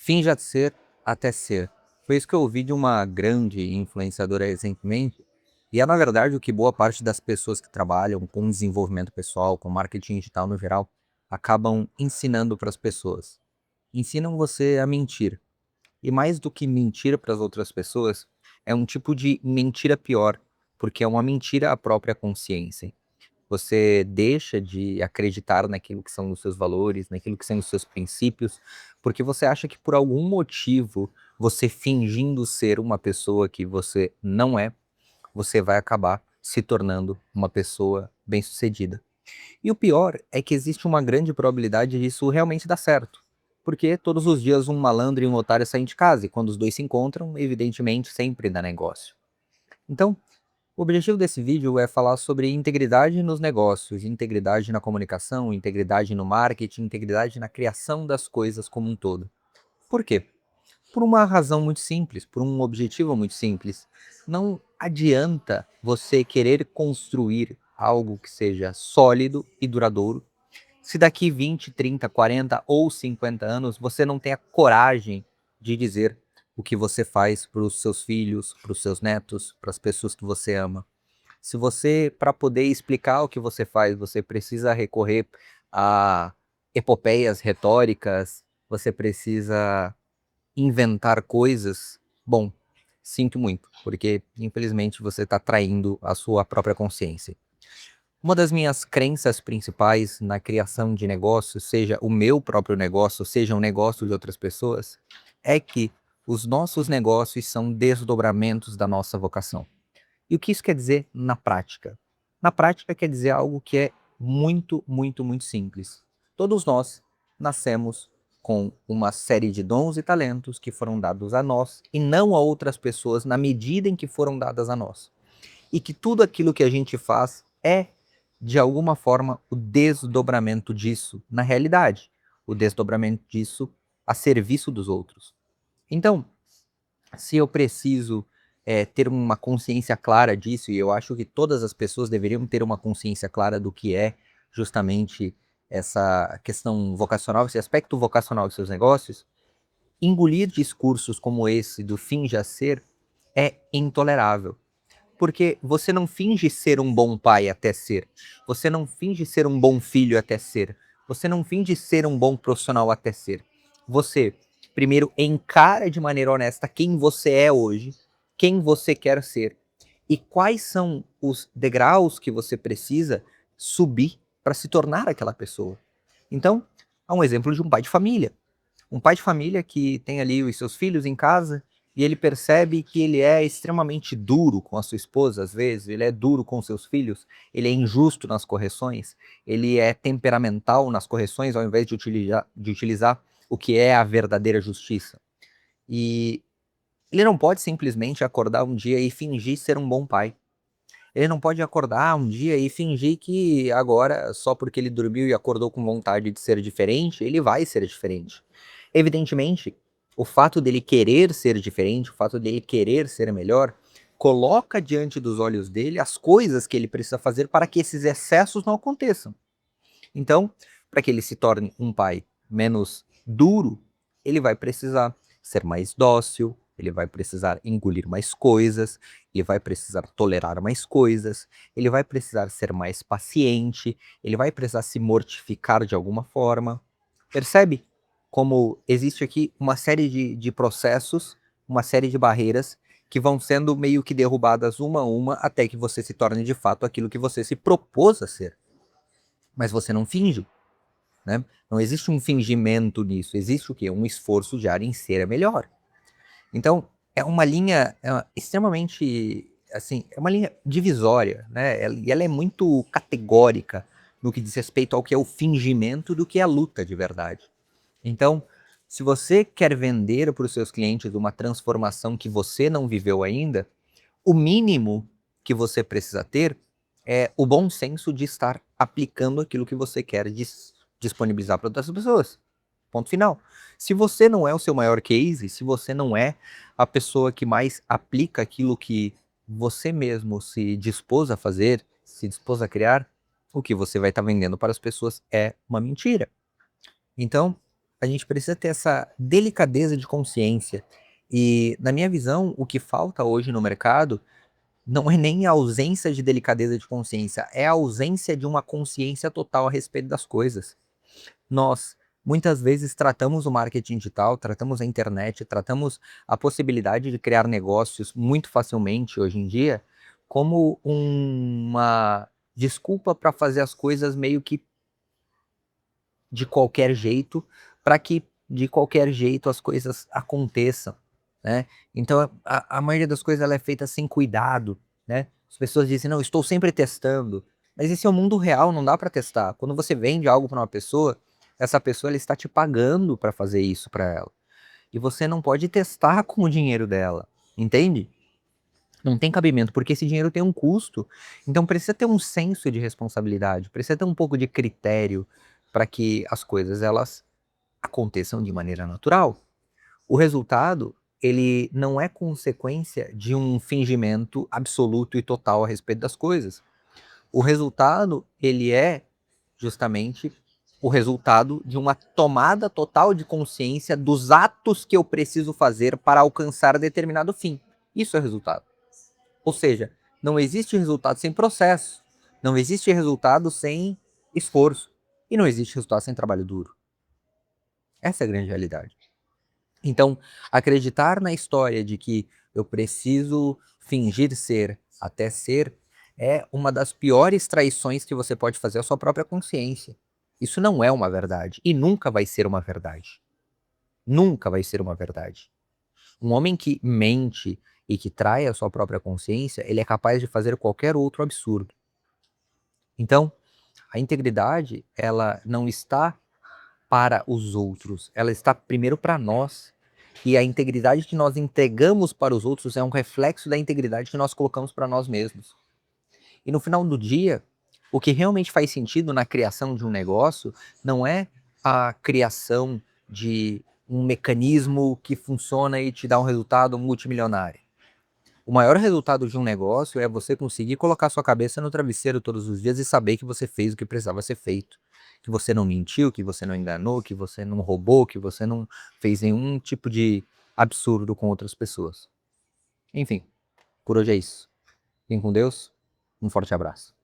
Finja ser até ser. Foi isso que eu ouvi de uma grande influenciadora recentemente. E é, na verdade, o que boa parte das pessoas que trabalham com desenvolvimento pessoal, com marketing digital no geral, acabam ensinando para as pessoas. Ensinam você a mentir. E mais do que mentir para as outras pessoas, é um tipo de mentira pior, porque é uma mentira à própria consciência. Você deixa de acreditar naquilo que são os seus valores, naquilo que são os seus princípios, porque você acha que por algum motivo, você fingindo ser uma pessoa que você não é, você vai acabar se tornando uma pessoa bem-sucedida. E o pior é que existe uma grande probabilidade disso realmente dar certo. Porque todos os dias um malandro e um otário saem de casa, e quando os dois se encontram, evidentemente sempre dá negócio. Então, o objetivo desse vídeo é falar sobre integridade nos negócios, integridade na comunicação, integridade no marketing, integridade na criação das coisas como um todo. Por quê? Por uma razão muito simples, por um objetivo muito simples. Não adianta você querer construir algo que seja sólido e duradouro se daqui 20, 30, 40 ou 50 anos você não tem a coragem de dizer o que você faz para os seus filhos, para os seus netos, para as pessoas que você ama. Se você, para poder explicar o que você faz, você precisa recorrer a epopeias retóricas, você precisa inventar coisas, bom, sinto muito, porque infelizmente você está traindo a sua própria consciência. Uma das minhas crenças principais na criação de negócios, seja o meu próprio negócio, seja um negócio de outras pessoas, é que os nossos negócios são desdobramentos da nossa vocação. E o que isso quer dizer na prática? Na prática quer dizer algo que é muito, muito, muito simples. Todos nós nascemos com uma série de dons e talentos que foram dados a nós e não a outras pessoas na medida em que foram dadas a nós. E que tudo aquilo que a gente faz é, de alguma forma, o desdobramento disso na realidade. O desdobramento disso a serviço dos outros. Então, se eu preciso ter uma consciência clara disso, e eu acho que todas as pessoas deveriam ter uma consciência clara do que é justamente essa questão vocacional, esse aspecto vocacional dos seus negócios, engolir discursos como esse do finja ser é intolerável. Porque você não finge ser um bom pai até ser, você não finge ser um bom filho até ser, você não finge ser um bom profissional até ser. Você primeiro encara de maneira honesta quem você é hoje, quem você quer ser e quais são os degraus que você precisa subir para se tornar aquela pessoa. Então, há um exemplo de um pai de família. Um pai de família que tem ali os seus filhos em casa e ele percebe que ele é extremamente duro com a sua esposa, às vezes, ele é duro com seus filhos, ele é injusto nas correções, ele é temperamental nas correções ao invés de utilizar o que é a verdadeira justiça. E ele não pode simplesmente acordar um dia e fingir ser um bom pai. Ele não pode acordar um dia e fingir que agora, só porque ele dormiu e acordou com vontade de ser diferente, ele vai ser diferente. Evidentemente, o fato dele querer ser diferente, o fato dele querer ser melhor, coloca diante dos olhos dele as coisas que ele precisa fazer para que esses excessos não aconteçam. Então, para que ele se torne um pai menos duro, ele vai precisar ser mais dócil, ele vai precisar engolir mais coisas, ele vai precisar tolerar mais coisas, ele vai precisar ser mais paciente, ele vai precisar se mortificar de alguma forma. Percebe como existe aqui uma série de processos, uma série de barreiras que vão sendo meio que derrubadas uma a uma até que você se torne de fato aquilo que você se propôs a ser. Mas você não finge, né? Não existe um fingimento nisso, existe o quê? Um esforço diário em ser melhor. Então, é uma linha extremamente, assim, é uma linha divisória, né? E ela é muito categórica no que diz respeito ao que é o fingimento do que é a luta de verdade. Então, se você quer vender para os seus clientes uma transformação que você não viveu ainda, o mínimo que você precisa ter é o bom senso de estar aplicando aquilo que você quer disponibilizar para outras pessoas. Ponto final. Se você não é o seu maior case, se você não é a pessoa que mais aplica aquilo que você mesmo se dispôs a fazer, se dispôs a criar, o que você vai estar vendendo para as pessoas é uma mentira. Então, a gente precisa ter essa delicadeza de consciência. E, na minha visão, o que falta hoje no mercado não é nem a ausência de delicadeza de consciência, é a ausência de uma consciência total a respeito das coisas. Nós, muitas vezes, tratamos o marketing digital, tratamos a internet, tratamos a possibilidade de criar negócios muito facilmente hoje em dia, como uma desculpa para fazer as coisas meio que de qualquer jeito, para que de qualquer jeito as coisas aconteçam, né. Então a maioria das coisas ela é feita sem cuidado, né. As pessoas dizem: "Não, estou sempre testando", mas esse é o mundo real, não dá para testar. Quando você vende algo para uma pessoa, essa pessoa ela está te pagando para fazer isso para ela, e você não pode testar com o dinheiro dela, entende? Não tem cabimento, porque esse dinheiro tem um custo, então precisa ter um senso de responsabilidade, precisa ter um pouco de critério para que as coisas elas aconteçam de maneira natural. O resultado, ele não é consequência de um fingimento absoluto e total a respeito das coisas. O resultado, ele é justamente o resultado de uma tomada total de consciência dos atos que eu preciso fazer para alcançar determinado fim. Isso é o resultado. Ou seja, não existe resultado sem processo, não existe resultado sem esforço e não existe resultado sem trabalho duro. Essa é a grande realidade. Então, acreditar na história de que eu preciso fingir ser até ser é uma das piores traições que você pode fazer à sua própria consciência. Isso não é uma verdade e nunca vai ser uma verdade. Nunca vai ser uma verdade. Um homem que mente e que trai a sua própria consciência, ele é capaz de fazer qualquer outro absurdo. Então, a integridade, ela não está para os outros, ela está primeiro para nós. E a integridade que nós entregamos para os outros é um reflexo da integridade que nós colocamos para nós mesmos. E no final do dia, o que realmente faz sentido na criação de um negócio não é a criação de um mecanismo que funciona e te dá um resultado multimilionário. O maior resultado de um negócio é você conseguir colocar sua cabeça no travesseiro todos os dias e saber que você fez o que precisava ser feito. Que você não mentiu, que você não enganou, que você não roubou, que você não fez nenhum tipo de absurdo com outras pessoas. Enfim, por hoje é isso. Fiquem com Deus. Um forte abraço.